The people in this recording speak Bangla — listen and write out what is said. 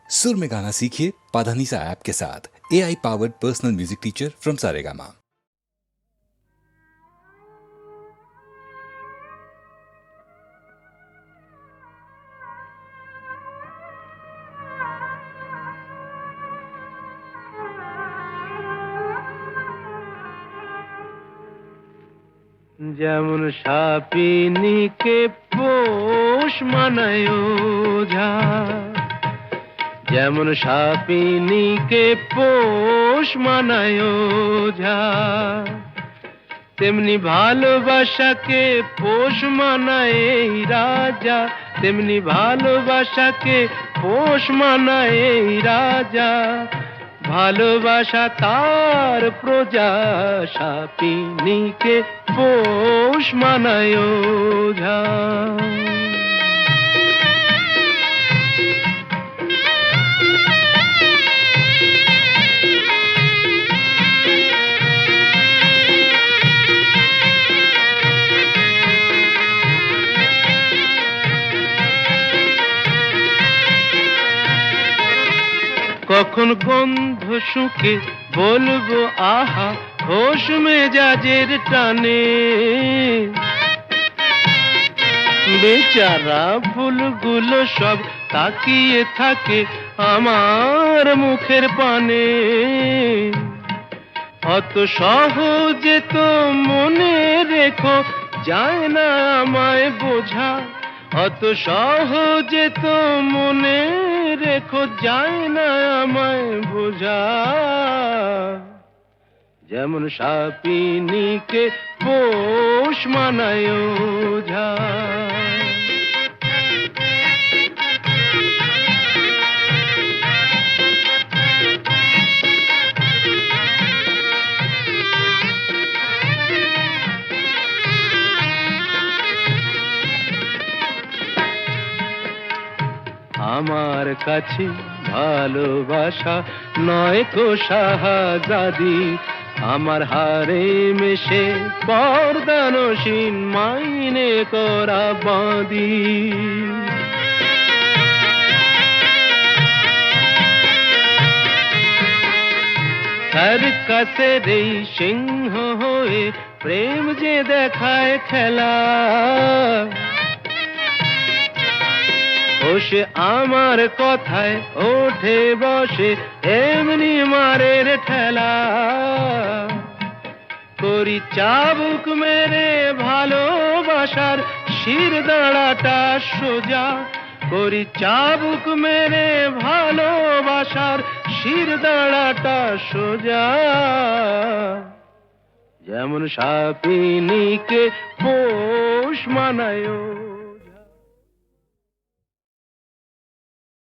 सुर में गाना सीखिए पाधानीसा ऐप के साथ। AI powered personal music teacher from Saregama. যেমন সাপিনীকে পোষ মানায় ওঝা, যেমন সাপিনীকে পোষ মানায় ওঝা, তেমনি ভালোবাসাকে পোষ মানায় এই রাজা, তেমনি ভালোবাসাকে পোষ মানায় এই রাজা। ভালোবাসা তার প্রজা, সাপিনীকে পোষ মানায় ওঝা। কখন গন্ধ শুকে বলবো আহা, খোশ মেজাজের টানে। বেচারা ফুলগুলো সব তাকিয়ে থাকে আমার মুখের পানে। অত সহজে তো মনে রেখো যায় না আমায় বোঝা, অত সহজে তো মনে রেখো যায় না আমায় বোঝা। যেমন সাপিনীকে পোষ মানায় ওঝা। আমার কাছে ভালোবাসা নয় তো শাহজাদি, আমার হারে মেশে পর্দানসীন মাইনে করা বাঁধি। সার্কাসের এই সিংহ হয়ে প্রেম যে দেখায় খেলা, ও সে আমার কথায় ওঠে বসে এমনি মারের ঠেলা। করি চাবুক মেরে ভালোবাসার শির দাঁড়াটা সোজা, করি চাবুক মেরে ভালোবাসার শির দাঁড়াটা সোজা। যেমন সাপিনীকে পোষ মানায়